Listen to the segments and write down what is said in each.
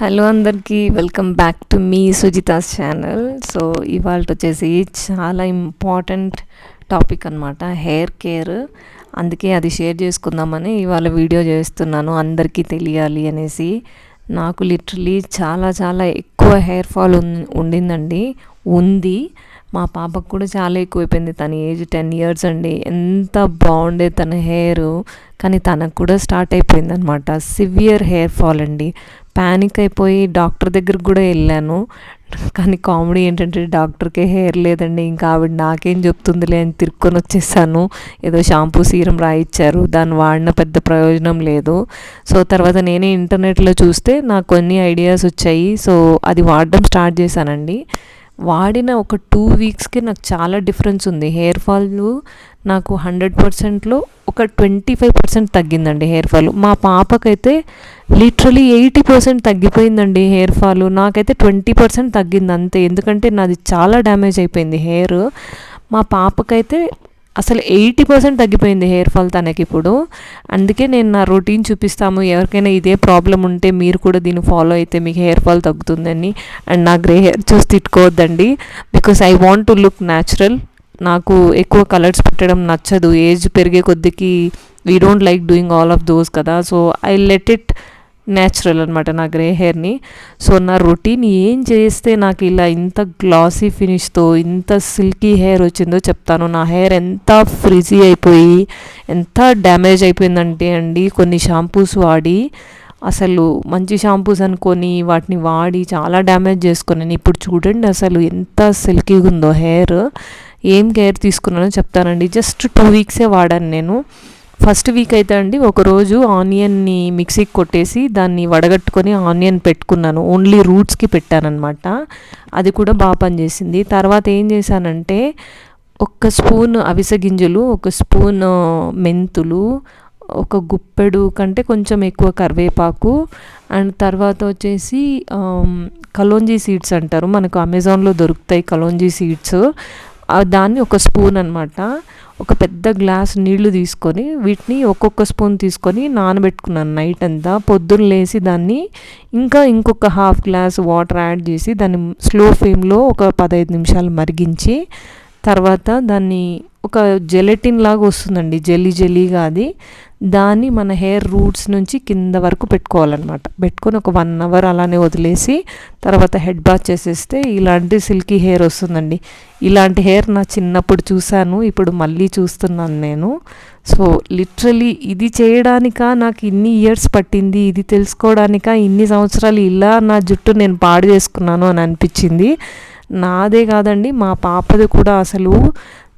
Hello అందరికీ welcome back to మీ Sujitha's channel. So ఇవాళ వచ్చేసి చాలా ఇంపార్టెంట్ టాపిక్ అనమాట, హెయిర్ కేర్. అందుకే అది షేర్ చేసుకుందామని ఇవాళ వీడియో చేస్తున్నాను, అందరికీ తెలియాలి అనేసి. నాకు లిటరలీ చాలా చాలా ఎక్కువ హెయిర్ ఫాల్ ఉండిందండి, ఉంది. మా పాపకు కూడా చాలా ఎక్కువైపోయింది. తన ఏజ్ 10 years అండి. ఎంత బాగుండే తన హెయిర్, కానీ తనకు కూడా స్టార్ట్ అయిపోయింది అనమాట సివియర్ హెయిర్ ఫాల్ అండి. ప్యానిక్ అయిపోయి డాక్టర్ దగ్గరికి కూడా వెళ్ళాను. కానీ కామెడీ ఏంటంటే డాక్టర్కే హెయిర్ లేదండి. ఇంకా ఆవిడ నాకేం చెప్తుందిలే అని తిరుక్కొని వచ్చేసాను. ఏదో షాంపూ సీరం రాయిచ్చారు, దాన్ని వాడిన పెద్ద ప్రయోజనం లేదు. సో తర్వాత నేనే ఇంటర్నెట్లో చూస్తే నాకు కొన్ని ఐడియాస్ వచ్చాయి. సో అది వాడడం స్టార్ట్ చేశానండి. వాడిన ఒక 2 weeksకి నాకు చాలా డిఫరెన్స్ ఉంది. హెయిర్ ఫాల్ నాకు 100%లో ఒక 25% తగ్గిందండి హెయిర్ ఫాల్. మా పాపకైతే లిటరలీ 80% తగ్గిపోయిందండి హెయిర్ ఫాల్. నాకైతే 20% తగ్గింది అంతే, ఎందుకంటే నాది చాలా డ్యామేజ్ అయిపోయింది హెయిర్. మా పాపకైతే అసలు 80% తగ్గిపోయింది హెయిర్ ఫాల్ తనకి ఇప్పుడు. అందుకే నేను నా రొటీన్ చూపిస్తాము, ఎవరికైనా ఇదే ప్రాబ్లం ఉంటే మీరు కూడా దీన్ని ఫాలో అయితే మీకు హెయిర్ ఫాల్ తగ్గుతుందని. అండ్ నా గ్రే హెయిర్ చూసి తిట్టుకోవద్దండి, because I want to look natural. నాకు ఎక్కువ కలర్స్ పెట్టడం నచ్చదు. ఏజ్ పెరిగే కొద్దికి we don't like doing all of those కదా. So I let it natural అనమాట నా గ్రే హెయిర్ని. సో నా రొటీన్ ఏం చేస్తే నాకు ఇలా ఇంత గ్లాసీ ఫినిష్తో ఇంత సిల్కీ హెయిర్ వచ్చిందో చెప్తాను. నా హెయిర్ ఎంత ఫ్రిజీ అయిపోయి ఎంత డ్యామేజ్ అయిపోయిందంటే అండి, కొన్ని షాంపూస్ వాడి, అసలు మంచి షాంపూస్ అనుకొని వాటిని వాడి చాలా డ్యామేజ్ చేసుకున్నాను. ఇప్పుడు చూడండి అసలు ఎంత సిల్కీగా ఉందో హెయిర్. ఏం కేర్ తీసుకున్నానో చెప్తానండి. జస్ట్ 2 weeksే వాడాను నేను. ఫస్ట్ వీక్ అయితే అండి, ఒకరోజు ఆనియన్ని మిక్సీకి కొట్టేసి దాన్ని వడగట్టుకొని ఆనియన్ పెట్టుకున్నాను. ఓన్లీ రూట్స్కి పెట్టానమాట. అది కూడా బాగా పనిచేసింది. తర్వాత ఏం చేశానంటే, 1 స్పూన్ అవిసె గింజలు, 1 స్పూన్ మెంతులు, 1 గుప్పెడు కంటే కొంచెం ఎక్కువ కరివేపాకు, అండ్ తర్వాత వచ్చేసి కలోంజీ సీడ్స్ అంటారు, మనకు అమెజాన్లో దొరుకుతాయి కలోంజీ సీడ్స్. దాన్ని 1 స్పూన్ అనమాట. ఒక పెద్ద గ్లాస్ నీళ్లు తీసుకొని వీటిని ఒక్కొక్క స్పూన్ తీసుకొని నానబెట్టుకున్నాను నైట్ అంతా. పొద్దున్న లేసి దాన్ని ఇంకొక హాఫ్ గ్లాస్ వాటర్ యాడ్ చేసి దాన్ని స్లో ఫ్లేమ్లో ఒక 15 నిమిషాలు మరిగించి, తర్వాత దాన్ని ఒక జెలటిన్ లాగా వస్తుందండి, జెల్లీగా. దాన్ని మన హెయిర్ రూట్స్ నుంచి కింద వరకు పెట్టుకోవాలన్నమాట. పెట్టుకొని ఒక 1 hour అలానే వదిలేసి తర్వాత హెడ్ బాత్ చేసేస్తే ఇలాంటి సిల్కీ హెయిర్ వస్తుందండి. ఇలాంటి హెయిర్ నా చిన్నప్పుడు చూశాను, ఇప్పుడు మళ్ళీ చూస్తున్నాను నేను. సో లిటరలీ ఇది చేయడానికా నాకు ఇన్ని ఇయర్స్ పట్టింది, ఇది తెలుసుకోవడానికా ఇన్ని సంవత్సరాలు ఇలా నా జుట్టు నేను పాడు చేసుకున్నాను అని అనిపించింది. నాదే కాదండి, మా పాపది కూడా. అసలు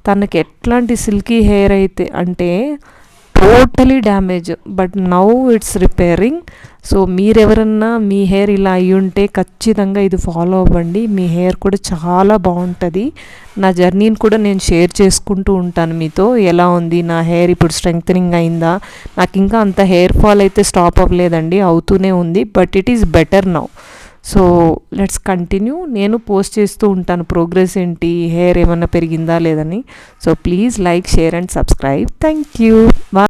తనకి ఎట్లాంటి సిల్కీ హెయిర్ అయితే అంటే totally damage, but now it's repairing. So మీరెవరన్నా మీ హెయిర్ ఇలా అయ్యి ఉంటే ఖచ్చితంగా ఇది ఫాలో అవ్వండి, మీ హెయిర్ కూడా చాలా బాగుంటుంది. నా జర్నీని కూడా నేను షేర్ చేసుకుంటూ ఉంటాను మీతో. ఎలా ఉంది నా హెయిర్, ఇప్పుడు స్ట్రెంగ్తనింగ్ అయిందా? నాకు ఇంకా అంత హెయిర్ ఫాల్ అయితే స్టాప్ అవ్వలేదండి, అవుతూనే ఉంది, but it is better now. So let's continue. నేను పోస్ట్ చేస్తూ ఉంటాను ప్రోగ్రెస్ ఏంటి, హెయిర్ ఏమన్నా పెరిగిందా లేదని. So please like, share and subscribe. Thank you. Bye.